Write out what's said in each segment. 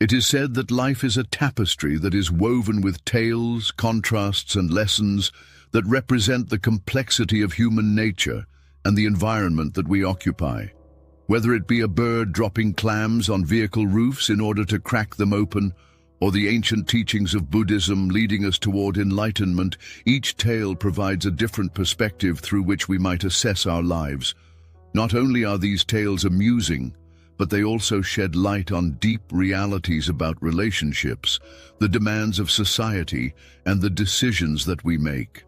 It is said that life is a tapestry that is woven with tales, contrasts, and lessons that represent the complexity of human nature and the environment that we occupy. Whether it be a bird dropping clams on vehicle roofs in order to crack them open, or the ancient teachings of Buddhism leading us toward enlightenment, each tale provides a different perspective through which we might assess our lives. Not only are these tales amusing, but they also shed light on deep realities about relationships, the demands of society, and the decisions that we make.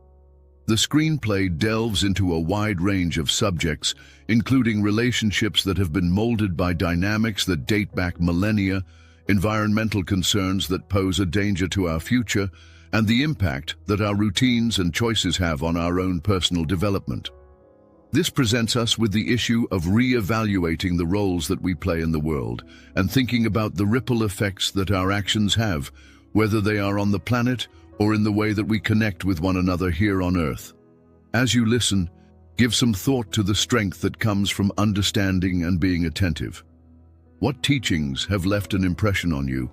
The screenplay delves into a wide range of subjects, including relationships that have been molded by dynamics that date back millennia, environmental concerns that pose a danger to our future, and the impact that our routines and choices have on our own personal development. This presents us with the issue of re-evaluating the roles that we play in the world and thinking about the ripple effects that our actions have, whether they are on the planet or in the way that we connect with one another here on Earth. As you listen, give some thought to the strength that comes from understanding and being attentive. What teachings have left an impression on you?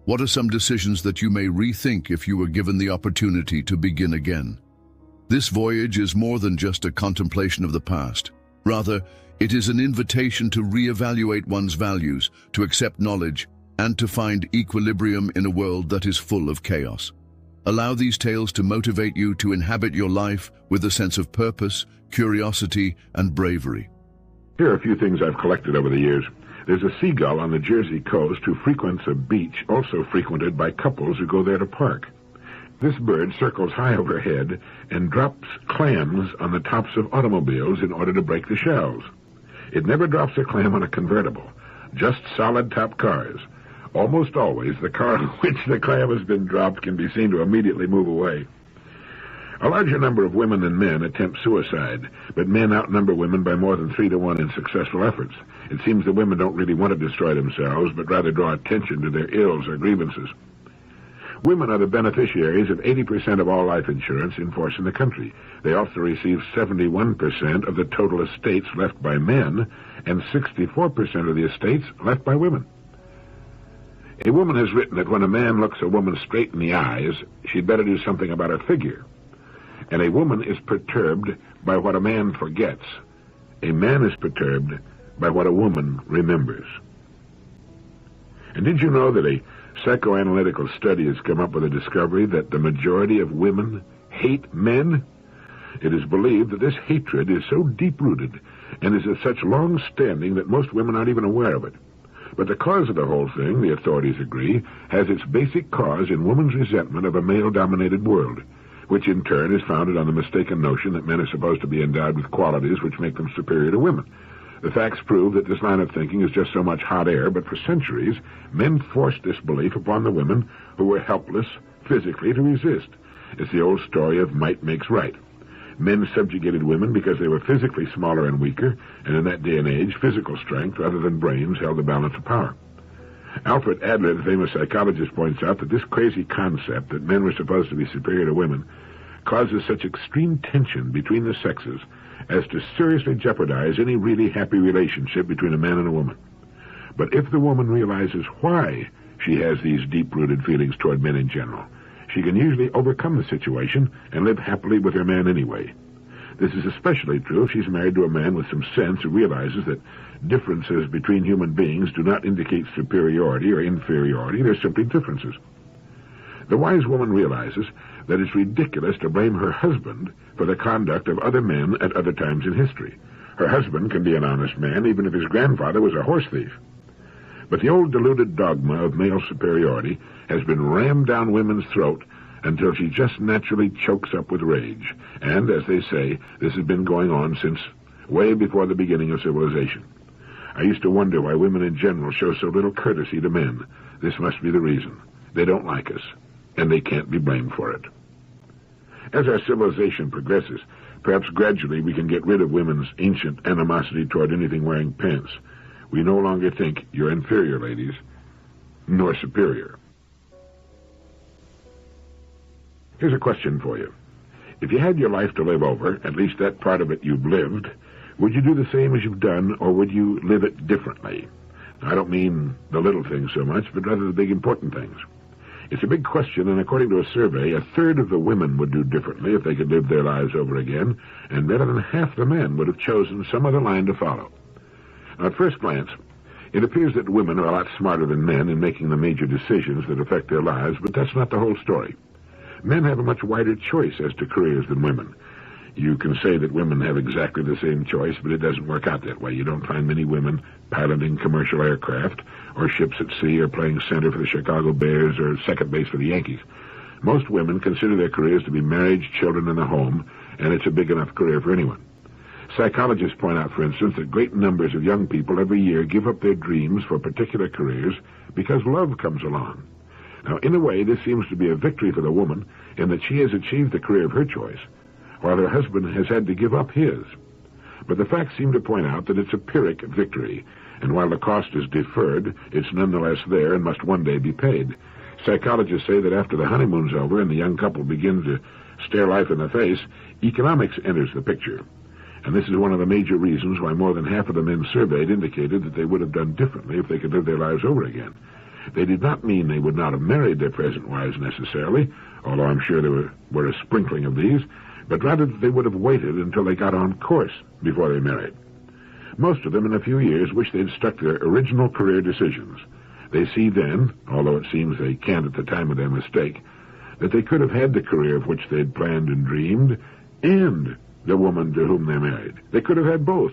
What are some decisions that you may rethink if you were given the opportunity to begin again? This voyage is more than just a contemplation of the past. Rather, it is an invitation to reevaluate one's values, to accept knowledge, and to find equilibrium in a world that is full of chaos. Allow these tales to motivate you to inhabit your life with a sense of purpose, curiosity, and bravery. Here are a few things I've collected over the years. There's a seagull on the Jersey coast who frequents a beach also frequented by couples who go there to park. This bird circles high overhead and drops clams on the tops of automobiles in order to break the shells. It never drops a clam on a convertible, just solid-top cars. Almost always, the car in which the clam has been dropped can be seen to immediately move away. A larger number of women than men attempt suicide, but men outnumber women by more than 3 to 1 in successful efforts. It seems the women don't really want to destroy themselves, but rather draw attention to their ills or grievances. Women are the beneficiaries of 80% of all life insurance in force in the country. They also receive 71% of the total estates left by men and 64% of the estates left by women. A woman has written that when a man looks a woman straight in the eyes, she'd better do something about her figure. And a woman is perturbed by what a man forgets. A man is perturbed by what a woman remembers. And did you know that a psychoanalytical study has come up with a discovery that the majority of women hate men? It is believed that this hatred is so deep-rooted and is of such long standing that most women aren't even aware of it. But the cause of the whole thing, the authorities agree, has its basic cause in woman's resentment of a male-dominated world, which in turn is founded on the mistaken notion that men are supposed to be endowed with qualities which make them superior to women. The facts prove that this line of thinking is just so much hot air, but for centuries, men forced this belief upon the women who were helpless physically to resist. It's the old story of might makes right. Men subjugated women because they were physically smaller and weaker, and in that day and age, physical strength rather than brains held the balance of power. Alfred Adler, the famous psychologist, points out that this crazy concept that men were supposed to be superior to women causes such extreme tension between the sexes as to seriously jeopardize any really happy relationship between a man and a woman. But if the woman realizes why she has these deep-rooted feelings toward men in general, she can usually overcome the situation and live happily with her man anyway. This is especially true if she's married to a man with some sense who realizes that differences between human beings do not indicate superiority or inferiority, they're simply differences. The wise woman realizes that it's ridiculous to blame her husband for the conduct of other men at other times in history. Her husband can be an honest man even if his grandfather was a horse thief. But the old deluded dogma of male superiority has been rammed down women's throat until she just naturally chokes up with rage. And, as they say, this has been going on since way before the beginning of civilization. I used to wonder why women in general show so little courtesy to men. This must be the reason. They don't like us, and they can't be blamed for it. As our civilization progresses, perhaps gradually we can get rid of women's ancient animosity toward anything wearing pants. We no longer think you're inferior, ladies, nor superior. Here's a question for you. If you had your life to live over, at least that part of it you've lived, would you do the same as you've done, or would you live it differently? I don't mean the little things so much, but rather the big important things. It's a big question, and according to a survey, a third of the women would do differently if they could live their lives over again, and better than half the men would have chosen some other line to follow. Now, at first glance, it appears that women are a lot smarter than men in making the major decisions that affect their lives, but that's not the whole story. Men have a much wider choice as to careers than women. You can say that women have exactly the same choice, but it doesn't work out that way. You don't find many women piloting commercial aircraft or ships at sea or playing center for the Chicago Bears or second base for the Yankees. Most women consider their careers to be marriage, children, and the home, and it's a big enough career for anyone. Psychologists point out, for instance, that great numbers of young people every year give up their dreams for particular careers because love comes along. Now, in a way, this seems to be a victory for the woman in that she has achieved the career of her choice, while her husband has had to give up his. But the facts seem to point out that it's a Pyrrhic victory, and while the cost is deferred, it's nonetheless there and must one day be paid. Psychologists say that after the honeymoon's over and the young couple begins to stare life in the face, economics enters the picture. And this is one of the major reasons why more than half of the men surveyed indicated that they would have done differently if they could live their lives over again. They did not mean they would not have married their present wives necessarily, although I'm sure there were a sprinkling of these, but rather that they would have waited until they got on course before they married. Most of them in a few years wish they'd stuck to their original career decisions. They see then, although it seems they can't at the time of their mistake, that they could have had the career of which they'd planned and dreamed, and the woman to whom they married. They could have had both,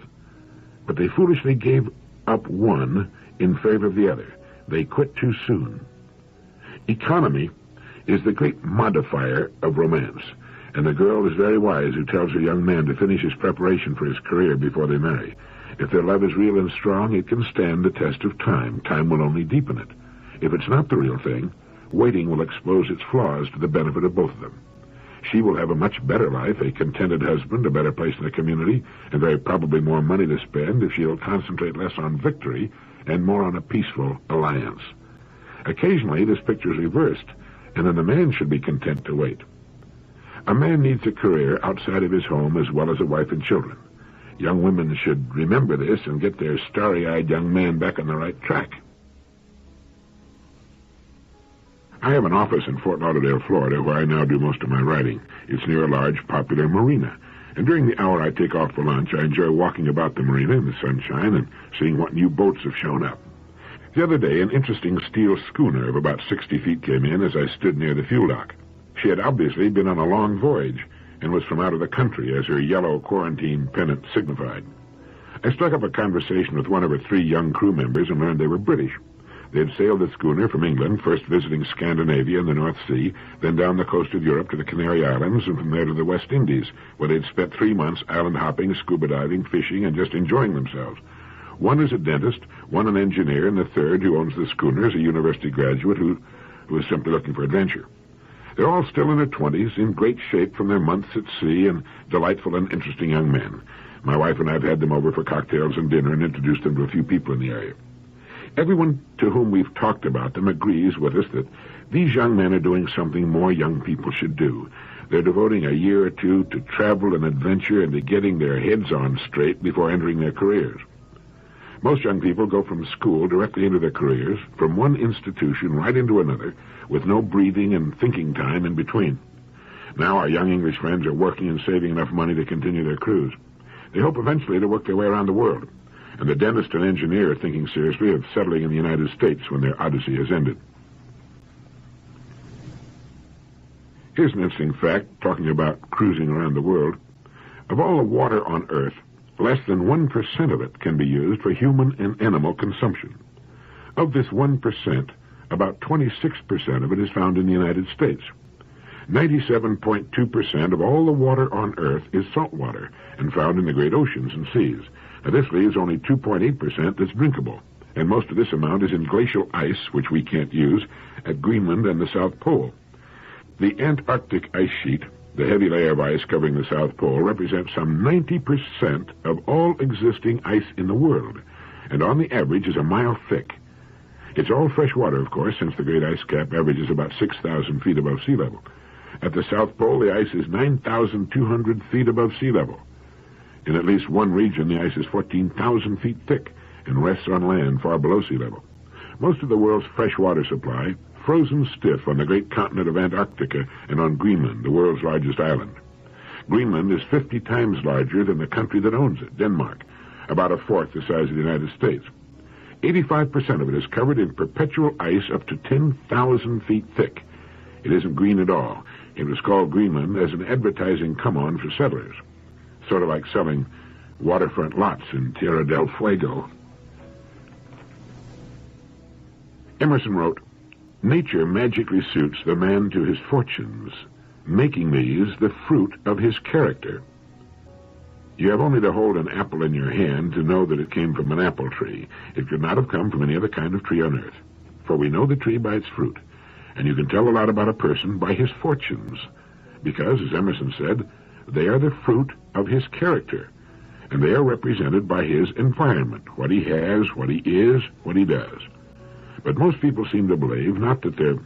but they foolishly gave up one in favor of the other. They quit too soon. Economy is the great modifier of romance, and the girl is very wise who tells her young man to finish his preparation for his career before they marry. If their love is real and strong, it can stand the test of time. Time will only deepen it. If it's not the real thing, waiting will expose its flaws to the benefit of both of them. She will have a much better life, a contented husband, a better place in the community, and very probably more money to spend if she'll concentrate less on victory and more on a peaceful alliance. Occasionally, this picture is reversed, and then the man should be content to wait. A man needs a career outside of his home as well as a wife and children. Young women should remember this and get their starry-eyed young man back on the right track. I have an office in Fort Lauderdale, Florida, where I now do most of my writing. It's near a large, popular marina. And during the hour I take off for lunch, I enjoy walking about the marina in the sunshine and seeing what new boats have shown up. The other day, an interesting steel schooner of about 60 feet came in as I stood near the fuel dock. She had obviously been on a long voyage and was from out of the country, as her yellow quarantine pennant signified. I struck up a conversation with one of her 3 young crew members and learned they were British. They had sailed the schooner from England, first visiting Scandinavia and the North Sea, then down the coast of Europe to the Canary Islands, and from there to the West Indies, where they'd spent 3 months island hopping, scuba diving, fishing, and just enjoying themselves. One is a dentist, one an engineer, and the third, who owns the schooner, is a university graduate who is simply looking for adventure. They're all still in their 20s, in great shape from their months at sea, and delightful and interesting young men. My wife and I have had them over for cocktails and dinner and introduced them to a few people in the area. Everyone to whom we've talked about them agrees with us that these young men are doing something more young people should do. They're devoting a year or two to travel and adventure and to getting their heads on straight before entering their careers. Most young people go from school directly into their careers, from one institution right into another, with no breathing and thinking time in between. Now our young English friends are working and saving enough money to continue their cruise. They hope eventually to work their way around the world. And the dentist and engineer are thinking seriously of settling in the United States when their odyssey has ended. Here's an interesting fact, talking about cruising around the world. Of all the water on Earth, less than 1% of it can be used for human and animal consumption. Of this 1%, about 26% of it is found in the United States. 97.2% of all the water on Earth is salt water and found in the great oceans and seas. Now, this leaves only 2.8% that's drinkable, and most of this amount is in glacial ice, which we can't use, at Greenland and the South Pole. The Antarctic ice sheet, the heavy layer of ice covering the South Pole, represents some 90% of all existing ice in the world, and on the average is a mile thick. It's all fresh water, of course, since the great ice cap averages about 6,000 feet above sea level. At the South Pole, the ice is 9,200 feet above sea level. In at least one region, the ice is 14,000 feet thick, and rests on land far below sea level. Most of the world's fresh water supply frozen stiff on the great continent of Antarctica and on Greenland, the world's largest island. Greenland is 50 times larger than the country that owns it, Denmark, about a fourth the size of the United States. 85% of it is covered in perpetual ice up to 10,000 feet thick. It isn't green at all. It was called Greenland as an advertising come-on for settlers, sort of like selling waterfront lots in Tierra del Fuego. Emerson wrote, "Nature magically suits the man to his fortunes, making these the fruit of his character." You have only to hold an apple in your hand to know that it came from an apple tree. It could not have come from any other kind of tree on earth. For we know the tree by its fruit, and you can tell a lot about a person by his fortunes, because, as Emerson said, they are the fruit of his character, and they are represented by his environment, what he has, what he is, what he does. But most people seem to believe not that their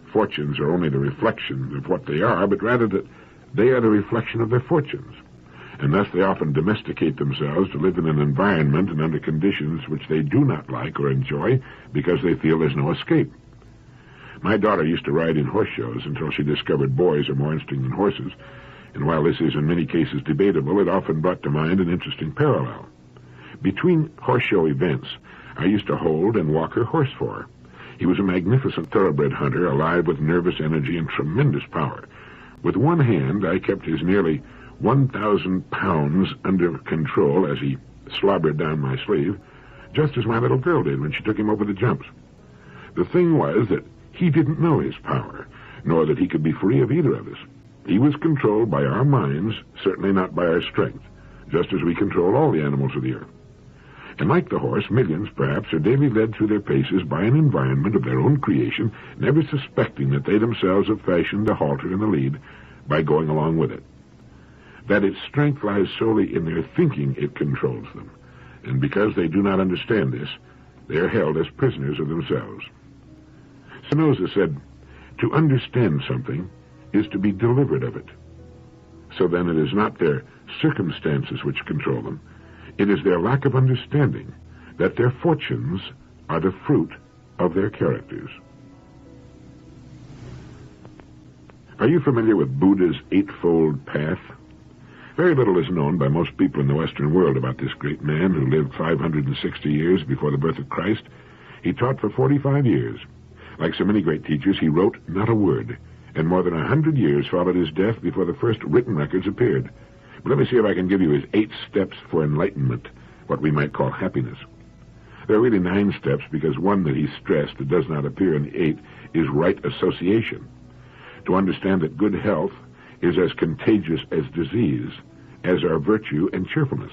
fortunes are only the reflection of what they are, but rather that they are the reflection of their fortunes. And thus they often domesticate themselves to live in an environment and under conditions which they do not like or enjoy because they feel there's no escape. My daughter used to ride in horse shows until she discovered boys are more interesting than horses, and while this is in many cases debatable, it often brought to mind an interesting parallel. Between horse show events, I used to hold and walk her horse for her. He was a magnificent thoroughbred hunter, alive with nervous energy and tremendous power. With one hand, I kept his nearly 1,000 pounds under control as he slobbered down my sleeve, just as my little girl did when she took him over the jumps. The thing was that he didn't know his power, nor that he could be free of either of us. He was controlled by our minds, certainly not by our strength, just as we control all the animals of the earth. And like the horse, millions, perhaps, are daily led through their paces by an environment of their own creation, never suspecting that they themselves have fashioned the halter and the lead by going along with it. That its strength lies solely in their thinking it controls them, and because they do not understand this, they are held as prisoners of themselves. Spinoza said, "To understand something is to be delivered of it." So then it is not their circumstances which control them. It is their lack of understanding that their fortunes are the fruit of their characters. Are you familiar with Buddha's Eightfold Path? Very little is known by most people in the Western world about this great man who lived 560 years before the birth of Christ. He taught for 45 years. Like so many great teachers, he wrote not a word, and more than 100 years followed his death before the first written records appeared. But let me see if I can give you his 8 steps for enlightenment, what we might call happiness. There are really 9 steps, because one that he stressed that does not appear in the 8 is right association. To understand that good health is as contagious as disease, as are virtue and cheerfulness.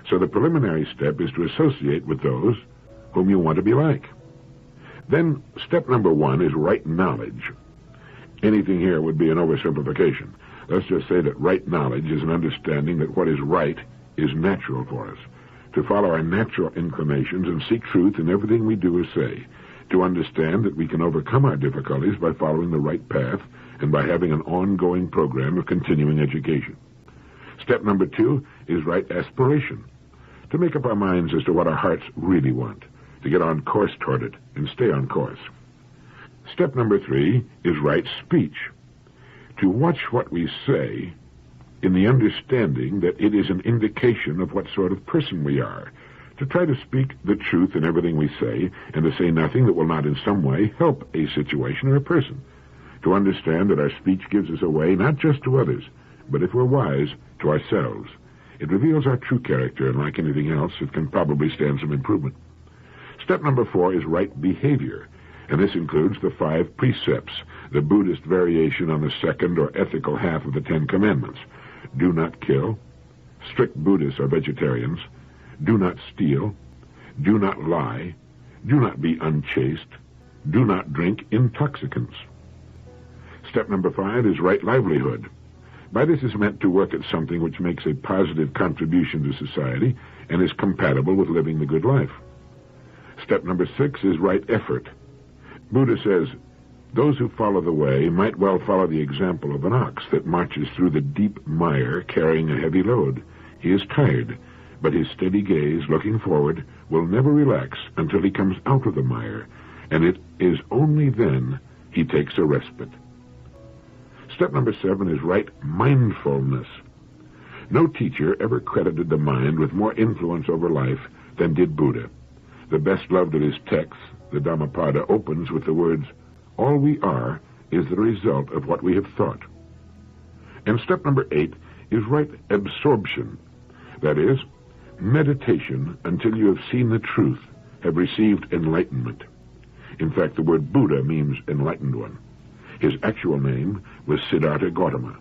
So the preliminary step is to associate with those whom you want to be like. Then step number 1 is right knowledge. Anything here would be an oversimplification. Let's just say that right knowledge is an understanding that what is right is natural for us, to follow our natural inclinations and seek truth in everything we do or say, to understand that we can overcome our difficulties by following the right path and by having an ongoing program of continuing education. Step number 2 is right aspiration, to make up our minds as to what our hearts really want, to get on course toward it and stay on course. Step number 3 is right speech, to watch what we say in the understanding that it is an indication of what sort of person we are, to try to speak the truth in everything we say, and to say nothing that will not in some way help a situation or a person, to understand that our speech gives us away not just to others, but if we're wise, to ourselves. It reveals our true character, and like anything else, it can probably stand some improvement. Step number 4 is right behavior, and this includes the 5 precepts, the Buddhist variation on the second or ethical half of the 10 Commandments. Do not kill. Strict Buddhists are vegetarians. Do not steal. Do not lie. Do not be unchaste. Do not drink intoxicants. Step number 5 is right livelihood. By this is meant to work at something which makes a positive contribution to society and is compatible with living the good life. Step number 6 is right effort. Buddha says, those who follow the way might well follow the example of an ox that marches through the deep mire carrying a heavy load. He is tired, but his steady gaze, looking forward, will never relax until he comes out of the mire, and it is only then he takes a respite. Step number 7 is right mindfulness. No teacher ever credited the mind with more influence over life than did Buddha. The best loved of his texts, the Dhammapada, opens with the words, "All we are is the result of what we have thought." And step number 8 is right absorption. That is, meditation until you have seen the truth, have received enlightenment. In fact, the word Buddha means enlightened one. His actual name was Siddhartha Gautama.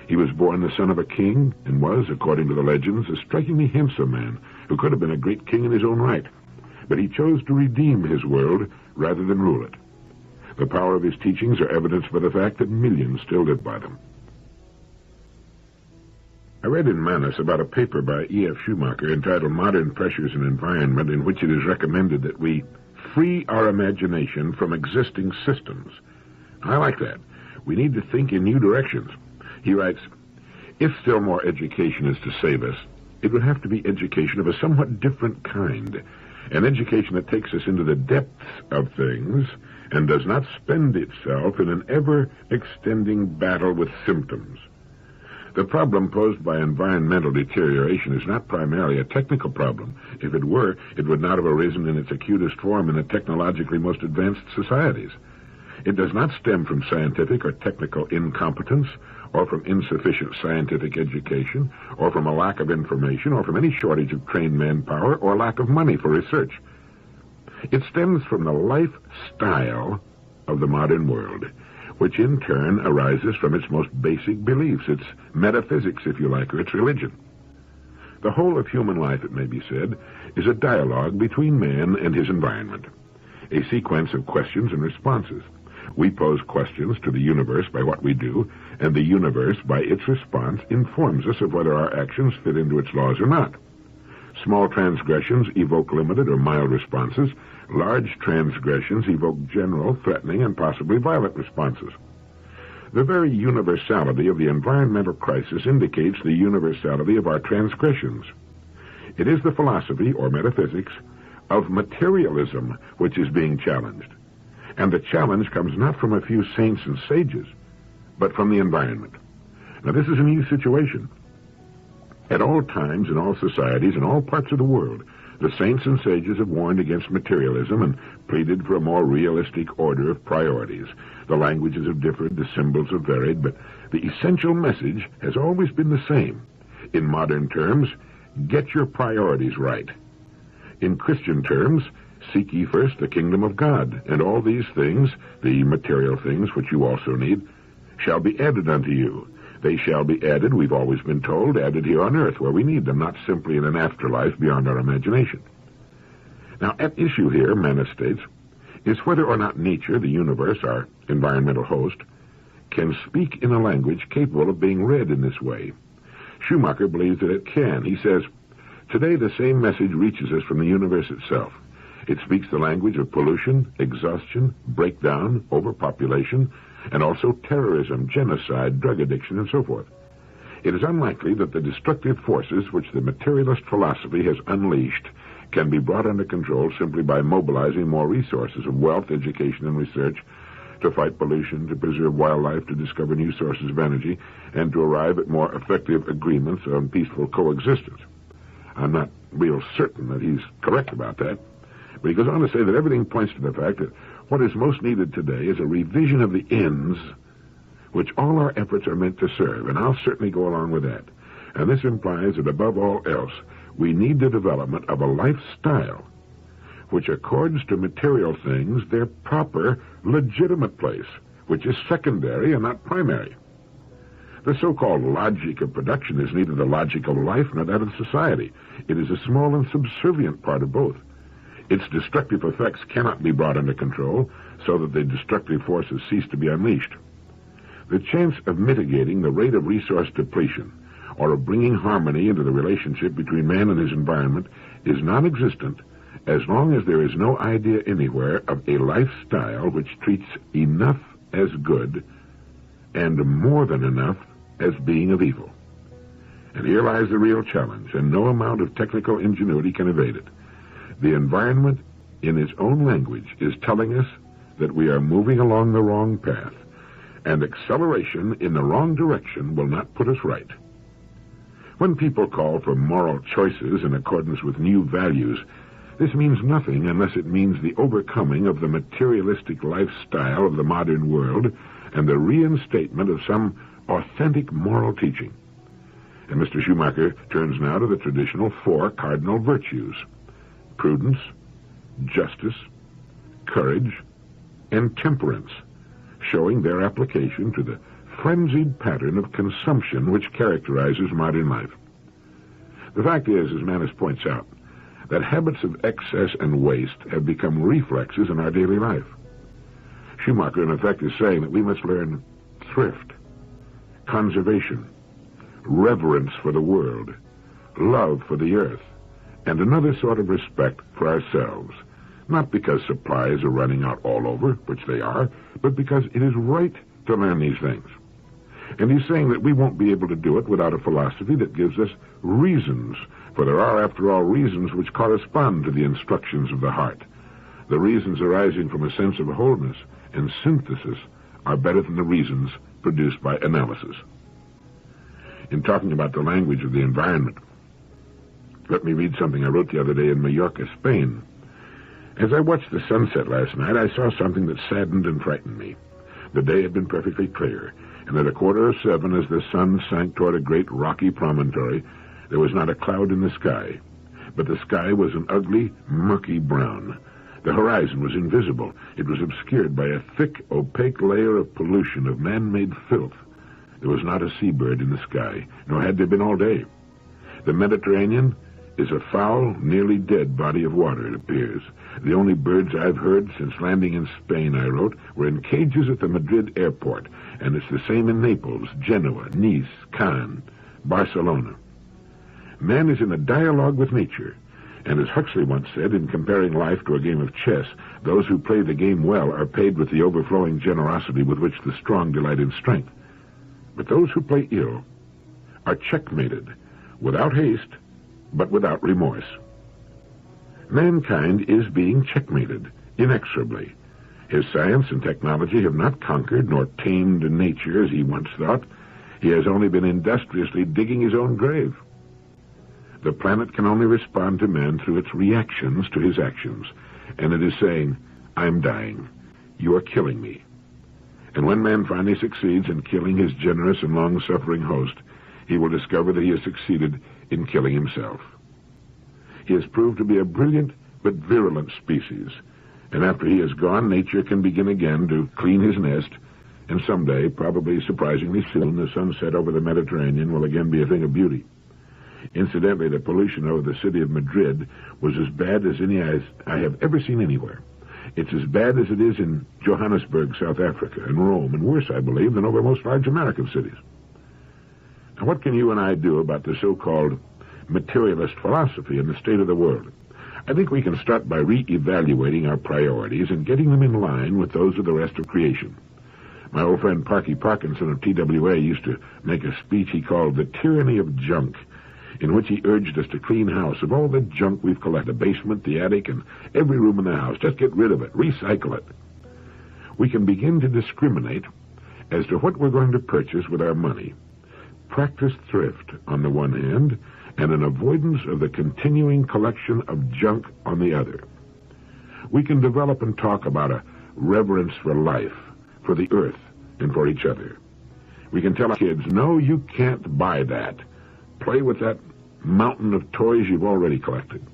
He was born the son of a king and was, according to the legends, a strikingly handsome man who could have been a great king in his own right. But he chose to redeem his world rather than rule it. The power of his teachings are evidenced by the fact that millions still live by them. I read in Manus about a paper by E.F. Schumacher entitled Modern Pressures and Environment, in which it is recommended that we free our imagination from existing systems. I like that. We need to think in new directions. He writes, "If still more education is to save us, it would have to be education of a somewhat different kind, an education that takes us into the depths of things and does not spend itself in an ever-extending battle with symptoms. The problem posed by environmental deterioration is not primarily a technical problem. If it were, it would not have arisen in its acutest form in the technologically most advanced societies. It does not stem from scientific or technical incompetence, or from insufficient scientific education, or from a lack of information, or from any shortage of trained manpower, or lack of money for research. It stems from the lifestyle of the modern world, which in turn arises from its most basic beliefs, its metaphysics, if you like, or its religion. The whole of human life, it may be said, is a dialogue between man and his environment, a sequence of questions and responses. We pose questions to the universe by what we do, and the universe, by its response, informs us of whether our actions fit into its laws or not. Small transgressions evoke limited or mild responses. Large transgressions evoke general, threatening, and possibly violent responses. The very universality of the environmental crisis indicates the universality of our transgressions. It is the philosophy, or metaphysics, of materialism which is being challenged. And the challenge comes not from a few saints and sages, but from the environment. Now, this is a new situation. At all times, in all societies, in all parts of the world, the saints and sages have warned against materialism and pleaded for a more realistic order of priorities. The languages have differed, the symbols have varied, but the essential message has always been the same. In modern terms, get your priorities right. In Christian terms, seek ye first the kingdom of God, and all these things, the material things which you also need, shall be added unto you. They shall be added, we've always been told, added here on earth where we need them, not simply in an afterlife beyond our imagination. Now, at issue here, Manus states, is whether or not nature, the universe, our environmental host, can speak in a language capable of being read in this way. Schumacher believes that it can. He says, "Today the same message reaches us from the universe itself. It speaks the language of pollution, exhaustion, breakdown, overpopulation, and also terrorism, genocide, drug addiction, and so forth. It is unlikely that the destructive forces which the materialist philosophy has unleashed can be brought under control simply by mobilizing more resources of wealth, education, and research to fight pollution, to preserve wildlife, to discover new sources of energy, and to arrive at more effective agreements on peaceful coexistence." I'm not real certain that he's correct about that, but he goes on to say that everything points to the fact that what is most needed today is a revision of the ends which all our efforts are meant to serve, and I'll certainly go along with that. And this implies that above all else, we need the development of a lifestyle which accords to material things their proper, legitimate place, which is secondary and not primary. The so-called logic of production is neither the logic of life nor that of society. It is a small and subservient part of both. Its destructive effects cannot be brought under control so that the destructive forces cease to be unleashed. The chance of mitigating the rate of resource depletion or of bringing harmony into the relationship between man and his environment is non-existent as long as there is no idea anywhere of a lifestyle which treats enough as good and more than enough as being of evil. And here lies the real challenge, and no amount of technical ingenuity can evade it. The environment, in its own language, is telling us that we are moving along the wrong path, and acceleration in the wrong direction will not put us right. When people call for moral choices in accordance with new values, this means nothing unless it means the overcoming of the materialistic lifestyle of the modern world and the reinstatement of some authentic moral teaching. And Mr. Schumacher turns now to the traditional 4 cardinal virtues: prudence, justice, courage, and temperance, showing their application to the frenzied pattern of consumption which characterizes modern life. The fact is, as Manus points out, that habits of excess and waste have become reflexes in our daily life. Schumacher, in effect, is saying that we must learn thrift, conservation, reverence for the world, love for the earth, and another sort of respect for ourselves, not because supplies are running out all over, which they are, but because it is right to learn these things. And he's saying that we won't be able to do it without a philosophy that gives us reasons, for there are, after all, reasons which correspond to the instructions of the heart. The reasons arising from a sense of wholeness and synthesis are better than the reasons produced by analysis. In talking about the language of the environment, let me read something I wrote the other day in Mallorca, Spain. As I watched the sunset last night, I saw something that saddened and frightened me. The day had been perfectly clear, and at 7:15, as the sun sank toward a great rocky promontory, there was not a cloud in the sky, but the sky was an ugly, murky brown. The horizon was invisible. It was obscured by a thick, opaque layer of pollution, of man-made filth. There was not a seabird in the sky, nor had there been all day. The Mediterranean is a foul, nearly dead body of water, it appears. The only birds I've heard since landing in Spain, I wrote, were in cages at the Madrid airport, and it's the same in Naples, Genoa, Nice, Cannes, Barcelona. Man is in a dialogue with nature, and as Huxley once said, in comparing life to a game of chess, those who play the game well are paid with the overflowing generosity with which the strong delight in strength. But those who play ill are checkmated, without haste, but without remorse. Mankind is being checkmated, inexorably. His science and technology have not conquered nor tamed nature as he once thought. He has only been industriously digging his own grave. The planet can only respond to man through its reactions to his actions, and it is saying, I'm dying. You are killing me. And when man finally succeeds in killing his generous and long-suffering host, he will discover that he has succeeded in killing himself. He has proved to be a brilliant but virulent species, and after he is gone, nature can begin again to clean his nest, and someday, probably surprisingly soon, the sunset over the Mediterranean will again be a thing of beauty. Incidentally, the pollution over the city of Madrid was as bad as any I have ever seen anywhere. It's as bad as it is in Johannesburg, South Africa, and Rome, and worse, I believe, than over most large American cities. Now, what can you and I do about the so-called materialist philosophy in the state of the world? I think we can start by re-evaluating our priorities and getting them in line with those of the rest of creation. My old friend Parky Parkinson of TWA used to make a speech he called The Tyranny of Junk, in which he urged us to clean house of all the junk we've collected, the basement, the attic, and every room in the house. Just get rid of it, recycle it. We can begin to discriminate as to what we're going to purchase with our money. Practice thrift on the one hand, and an avoidance of the continuing collection of junk on the other. We can develop and talk about a reverence for life, for the earth, and for each other. We can tell our kids, no, you can't buy that. Play with that mountain of toys you've already collected.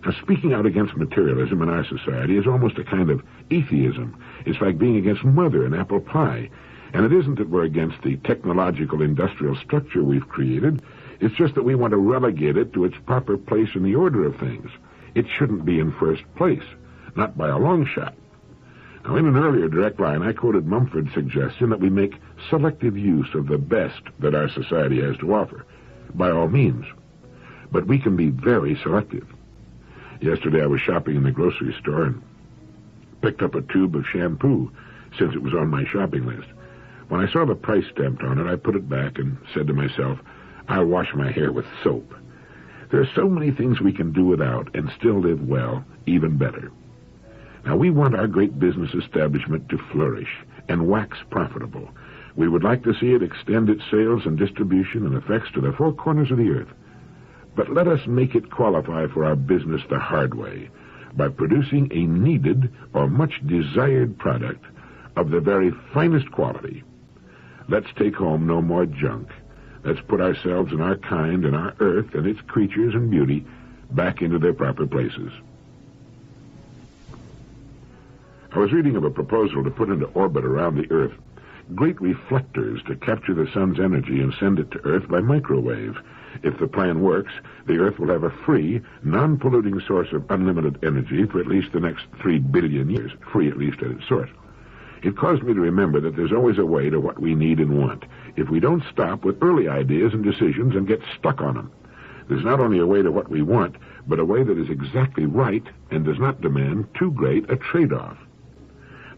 Now, speaking out against materialism in our society is almost a kind of atheism. It's like being against mother and apple pie. And it isn't that we're against the technological industrial structure we've created. It's just that we want to relegate it to its proper place in the order of things. It shouldn't be in first place, not by a long shot. Now, in an earlier direct line, I quoted Mumford's suggestion that we make selective use of the best that our society has to offer. By all means. But we can be very selective. Yesterday I was shopping in the grocery store and picked up a tube of shampoo, since it was on my shopping list. When I saw the price stamped on it, I put it back and said to myself, I'll wash my hair with soap. There are so many things we can do without and still live well, even better. Now, we want our great business establishment to flourish and wax profitable. We would like to see it extend its sales and distribution and effects to the four corners of the earth. But let us make it qualify for our business the hard way, by producing a needed or much desired product of the very finest quality. Let's take home no more junk. Let's put ourselves and our kind and our earth and its creatures and beauty back into their proper places. I was reading of a proposal to put into orbit around the earth great reflectors to capture the sun's energy and send it to earth by microwave. If the plan works, the earth will have a free, non-polluting source of unlimited energy for at least the next 3 billion years, free at least at its source. It caused me to remember that there's always a way to what we need and want, if we don't stop with early ideas and decisions and get stuck on them. There's not only a way to what we want, but a way that is exactly right and does not demand too great a trade-off.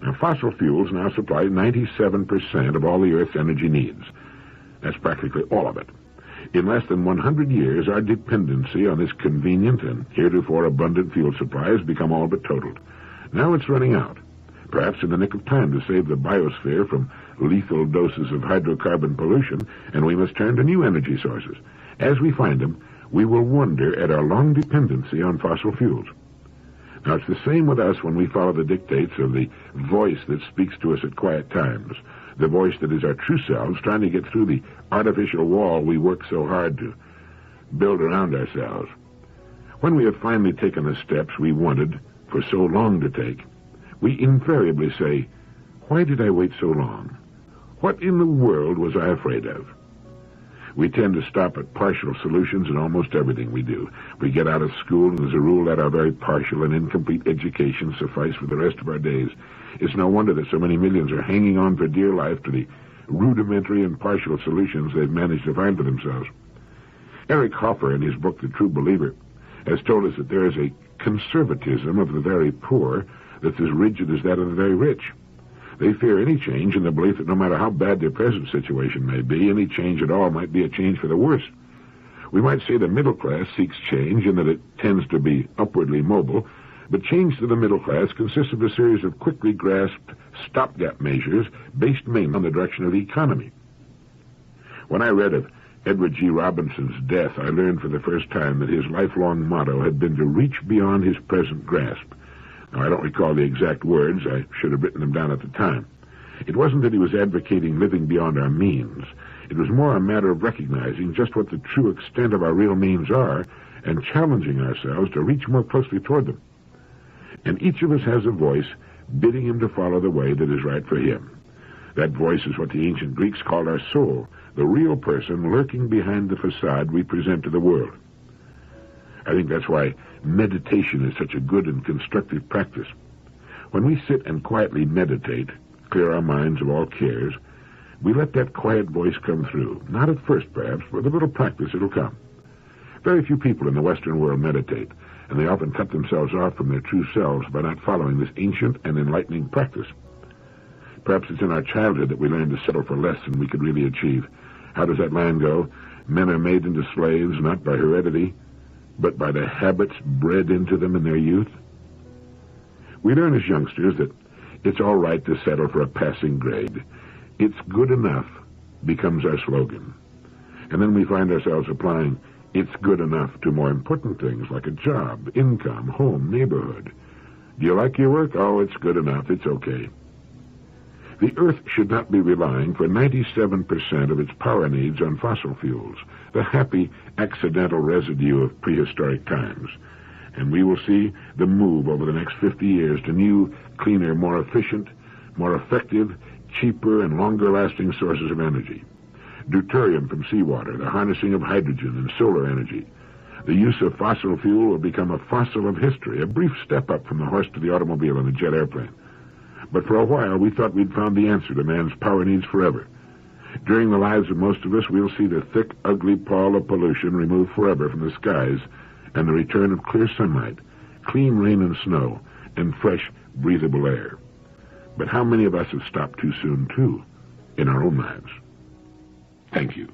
Now, fossil fuels now supply 97% of all the Earth's energy needs. That's practically all of it. In less than 100 years, our dependency on this convenient and heretofore abundant fuel supply has become all but totaled. Now it's running out, perhaps in the nick of time to save the biosphere from lethal doses of hydrocarbon pollution, and we must turn to new energy sources. As we find them, we will wonder at our long dependency on fossil fuels. Now, it's the same with us when we follow the dictates of the voice that speaks to us at quiet times, the voice that is our true selves trying to get through the artificial wall we work so hard to build around ourselves. When we have finally taken the steps we wanted for so long to take, we invariably say, "Why did I wait so long? What in the world was I afraid of?" We tend to stop at partial solutions in almost everything we do. We get out of school, and as a rule, let our very partial and incomplete education suffice for the rest of our days. It's no wonder that so many millions are hanging on for dear life to the rudimentary and partial solutions they've managed to find for themselves. Eric Hoffer, in his book, The True Believer, has told us that there is a conservatism of the very poor that's as rigid as that of the very rich. They fear any change in the belief that no matter how bad their present situation may be, any change at all might be a change for the worse. We might say the middle class seeks change in that it tends to be upwardly mobile, but change to the middle class consists of a series of quickly grasped stopgap measures based mainly on the direction of the economy. When I read of Edward G. Robinson's death, I learned for the first time that his lifelong motto had been to reach beyond his present grasp. Now, I don't recall the exact words. I should have written them down at the time. It wasn't that he was advocating living beyond our means. It was more a matter of recognizing just what the true extent of our real means are and challenging ourselves to reach more closely toward them. And each of us has a voice bidding him to follow the way that is right for him. That voice is what the ancient Greeks called our soul, the real person lurking behind the facade we present to the world. I think that's why meditation is such a good and constructive practice. When we sit and quietly meditate, clear our minds of all cares, we let that quiet voice come through. Not at first, perhaps, but with a little practice it'll come. Very few people in the Western world meditate, and they often cut themselves off from their true selves by not following this ancient and enlightening practice. Perhaps it's in our childhood that we learn to settle for less than we could really achieve. How does that line go? Men are made into slaves, not by heredity, but by the habits bred into them in their youth. We learn as youngsters that it's all right to settle for a passing grade. It's good enough becomes our slogan. And then we find ourselves applying it's good enough to more important things like a job, income, home, neighborhood. Do you like your work? Oh, it's good enough. It's okay. The Earth should not be relying for 97% of its power needs on fossil fuels, the happy accidental residue of prehistoric times. And we will see the move over the next 50 years to new, cleaner, more efficient, more effective, cheaper, and longer-lasting sources of energy. Deuterium from seawater, the harnessing of hydrogen and solar energy. The use of fossil fuel will become a fossil of history, a brief step up from the horse to the automobile and the jet airplane. But for a while, we thought we'd found the answer to man's power needs forever. During the lives of most of us, we'll see the thick, ugly pall of pollution removed forever from the skies and the return of clear sunlight, clean rain and snow, and fresh, breathable air. But how many of us have stopped too soon, too, in our own lives? Thank you.